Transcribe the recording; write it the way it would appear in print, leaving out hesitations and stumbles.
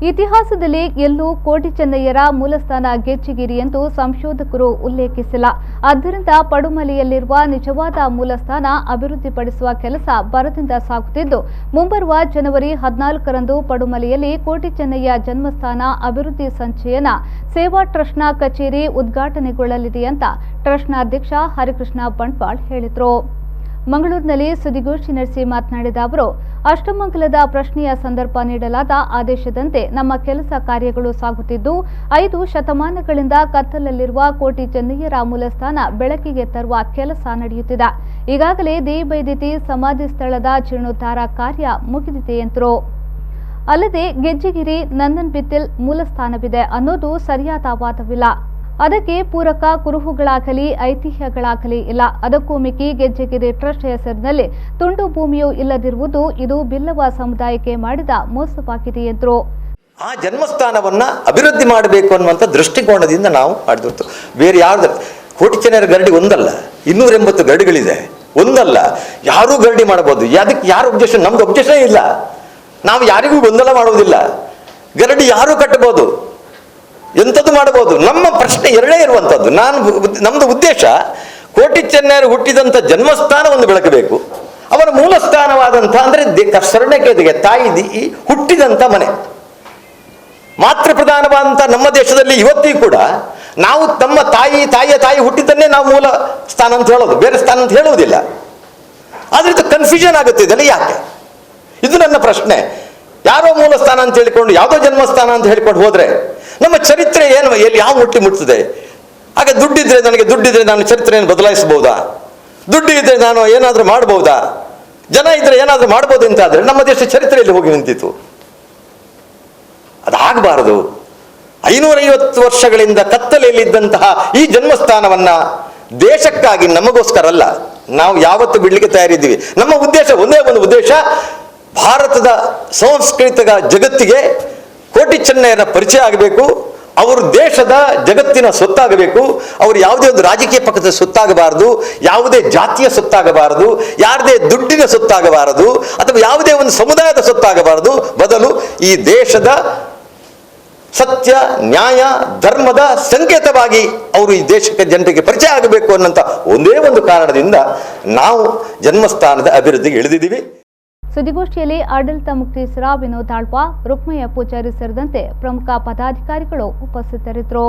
ಇತಿಹಾಸದಲ್ಲಿ ಎಲ್ಲೂ ಕೋಟಿ ಚೆನ್ನಯ್ಯರ ಮೂಲಸ್ಥಾನ ಗೆಜ್ಜಿಗಿರಿ ಎಂದು ಸಂಶೋಧಕರು ಉಲ್ಲೇಖಿಸಿಲ್ಲ. ಆದ್ದರಿಂದ ಪಡುಮಲೆಯಲ್ಲಿರುವ ನಿಜವಾದ ಮೂಲಸ್ಥಾನ ಅಭಿವೃದ್ಧಿಪಡಿಸುವ ಕೆಲಸ ಭರದಿಂದ ಸಾಗುತ್ತಿದ್ದು, ಮುಂಬರುವ ಜನವರಿ 14ರಂದು ಪಡುಮಲೆಯಲ್ಲಿ ಕೋಟಿ ಚೆನ್ನಯ್ಯ ಜನ್ಮಸ್ಥಾನ ಅಭಿವೃದ್ಧಿ ಸಂಚಯನ ಸೇವಾ ಟ್ರಸ್ಟ್ನ ಕಚೇರಿ ಉದ್ಘಾಟನೆಗೊಳ್ಳಲಿದೆ ಅಂತ ಟ್ರಸ್ಟ್ನ ಅಧ್ಯಕ್ಷ ಹರಿಕೃಷ್ಣ ಬಂಟ್ವಾಳ್ ಹೇಳಿದರು. ಮಂಗಳೂರಿನಲ್ಲಿ ಸುದ್ದಿಗೋಷ್ಠಿ ನಡೆಸಿ ಮಾತನಾಡಿದ ಅವರು, ಅಷ್ಟಮಂಗಲದ ಪ್ರಶ್ನೆಯ ಸಂದರ್ಭ ನೀಡಲಾದ ಆದೇಶದಂತೆ ನಮ್ಮ ಕೆಲಸ ಕಾರ್ಯಗಳು ಸಾಗುತ್ತಿದ್ದು, 5 ಶತಮಾನಗಳಿಂದ ಕತ್ತಲಲ್ಲಿರುವ ಕೋಟಿ ಚೆನ್ನಯ್ಯರ ಮೂಲಸ್ಥಾನ ಬೆಳಕಿಗೆ ತರುವ ಕೆಲಸ ನಡೆಯುತ್ತಿದೆ. ಈಗಾಗಲೇ ದೇಬೈದಿತಿ ಸಮಾಧಿ ಸ್ಥಳದ ಜೀರ್ಣೋದ್ಧಾರ ಕಾರ್ಯ ಮುಗಿದಿದೆ ಎಂದರು. ಅಲ್ಲದೆ ಗೆಜ್ಜಿಗಿರಿ ನಂದನ್ಬಿತ್ತಿಲ್ ಮೂಲಸ್ಥಾನವಿದೆ ಅನ್ನೋದು ಸರಿಯಾದ ವಾದವಿಲ್ಲ. ಅದಕ್ಕೆ ಪೂರಕ ಕುರುಹುಗಳಾಗಲಿ ಐತಿಹ್ಯಗಳಾಗಲಿ ಇಲ್ಲ. ಅದಕ್ಕೂ ಮಿಕ್ಕಿ ಗೆಜ್ಜಿಗಿರಿ ಟ್ರಸ್ಟ್ ಹೆಸರಿನಲ್ಲಿ ತುಂಡು ಭೂಮಿಯೂ ಇಲ್ಲದಿರುವುದು ಇದು ಬಿಲ್ಲವ ಸಮುದಾಯಕ್ಕೆ ಮಾಡಿದ ಮೋಸವಾಗಿದೆ ಎಂದರು. ಆ ಜನ್ಮಸ್ಥಾನವನ್ನ ಅಭಿವೃದ್ಧಿ ಮಾಡಬೇಕು ಅನ್ನುವಂಥ ದೃಷ್ಟಿಕೋನದಿಂದ ನಾವು ಮಾಡಿದ್ದು. ಬೇರೆ ಯಾವ್ದು ಕೋಟಿ ಚೆನ್ನಯ್ಯರ ಗರಡಿ ಒಂದಲ್ಲ, 280 ಗರಡಿಗಳಿದೆ. ಒಂದಲ್ಲ, ಯಾರೂ ಗರಡಿ ಮಾಡಬಹುದು. ಅದಕ್ಕೆ ಯಾರು ಒಬ್ಜೆಕ್ಷನ್? ನಮ್ದು ಒಬ್ಜೆಕ್ಷನ್ ಇಲ್ಲ. ನಾವು ಯಾರಿಗೂ ಗೊಂದಲ ಮಾಡುವುದಿಲ್ಲ. ಗರಡಿ ಯಾರೂ ಕಟ್ಟಬಹುದು, ಎಂಥದ್ದು ಮಾಡಬಹುದು. ನಮ್ಮ ಪ್ರಶ್ನೆ ಎರಡೇ ಇರುವಂಥದ್ದು. ನಮ್ಮದು ಉದ್ದೇಶ ಕೋಟಿ ಚೆನ್ನಯ್ಯರು ಹುಟ್ಟಿದಂಥ ಜನ್ಮಸ್ಥಾನವನ್ನು ಬೆಳಕಬೇಕು. ಅವರ ಮೂಲ ಸ್ಥಾನವಾದಂಥ ಅಂದರೆ ಶರಣಕೆದಿಗೆ ತಾಯಿ ಹುಟ್ಟಿದಂಥ ಮನೆ, ಮಾತೃ ಪ್ರಧಾನವಾದಂಥ ನಮ್ಮ ದೇಶದಲ್ಲಿ ಇವತ್ತಿಗೂ ಕೂಡ ನಾವು ನಮ್ಮ ತಾಯಿಯ ತಾಯಿ ಹುಟ್ಟಿದ್ದನ್ನೇ ನಾವು ಮೂಲ ಸ್ಥಾನ ಅಂತ ಹೇಳೋದು, ಬೇರೆ ಸ್ಥಾನ ಅಂತ ಹೇಳುವುದಿಲ್ಲ. ಆದರೆ ಇದು ಕನ್ಫ್ಯೂಷನ್ ಆಗುತ್ತೆ. ಇದೆಲ್ಲ ಯಾಕೆ? ಇದು ನನ್ನ ಪ್ರಶ್ನೆ. ಯಾರೋ ಮೂಲ ಸ್ಥಾನ ಅಂತ ಹೇಳಿಕೊಂಡು ಯಾವುದೋ ಜನ್ಮಸ್ಥಾನ ಅಂತ ಹೇಳಿಕೊಂಡು ಹೋದ್ರೆ ನಮ್ಮ ಚರಿತ್ರೆ ಏನು, ಎಲ್ಲಿ ಯಾವ ಮುಟ್ತದೆ? ಆಗ ದುಡ್ಡಿದ್ರೆ ನಾನು ಚರಿತ್ರೆಯನ್ನು ಬದಲಾಯಿಸಬಹುದಾ? ದುಡ್ಡು ಇದ್ರೆ ನಾನು ಏನಾದರೂ ಮಾಡಬಹುದಾ? ಜನ ಇದ್ರೆ ಏನಾದರೂ ಮಾಡ್ಬೋದು ಅಂತ ಆದರೆ ನಮ್ಮ ದೇಶ ಚರಿತ್ರೆಯಲ್ಲಿ ಹೋಗಿ ನಿಂತಿತು. ಅದಾಗಬಾರದು. 550 ವರ್ಷಗಳಿಂದ ಕತ್ತಲೆಯಲ್ಲಿದ್ದಂತಹ ಈ ಜನ್ಮಸ್ಥಾನವನ್ನ ದೇಶಕ್ಕಾಗಿ, ನಮಗೋಸ್ಕರ ಅಲ್ಲ, ನಾವು ಯಾವತ್ತು ಬಿಡ್ಲಿಕ್ಕೆ ತಯಾರಿದ್ದೀವಿ. ನಮ್ಮ ಉದ್ದೇಶ ಒಂದೇ ಒಂದು ಉದ್ದೇಶ, ಭಾರತದ ಸಾಂಸ್ಕೃತಿಕ ಜಗತ್ತಿಗೆ ಕೋಟಿ ಚೆನ್ನಯ್ಯರ ಪರಿಚಯ ಆಗಬೇಕು. ಅವರು ದೇಶದ ಜಗತ್ತಿನ ಸೊತ್ತಾಗಬೇಕು. ಅವರು ಯಾವುದೇ ಒಂದು ರಾಜಕೀಯ ಪಕ್ಷದ ಸೊತ್ತಾಗಬಾರದು, ಯಾವುದೇ ಜಾತಿಯ ಸೊತ್ತಾಗಬಾರದು, ಯಾರದೇ ದುಡ್ಡಿನ ಸೊತ್ತಾಗಬಾರದು, ಅಥವಾ ಯಾವುದೇ ಒಂದು ಸಮುದಾಯದ ಸೊತ್ತಾಗಬಾರದು. ಬದಲು ಈ ದೇಶದ ಸತ್ಯ, ನ್ಯಾಯ, ಧರ್ಮದ ಸಂಕೇತವಾಗಿ ಅವರು ಈ ದೇಶಕ್ಕೆ ಜನರಿಗೆ ಪರಿಚಯ ಆಗಬೇಕು ಅನ್ನೋಂಥ ಒಂದೇ ಒಂದು ಕಾರಣದಿಂದ ನಾವು ಜನ್ಮಸ್ಥಾನದ ಅಭಿವೃದ್ಧಿಗೆ ಇಳಿದಿದ್ದೀವಿ. ಸುದ್ದಿಗೋಷ್ಠಿಯಲ್ಲಿ ಆಡಳಿತ ಮುಖ್ಯಸ್ಥರ ವಿನೋದ್ ಆಳ್ವ, ರುಕ್ಮಯ್ಯ ಪೂಜಾರಿ ಸೇರಿದಂತೆ ಪ್ರಮುಖ ಪದಾಧಿಕಾರಿಗಳು ಉಪಸ್ಥಿತರಿದ್ದರು.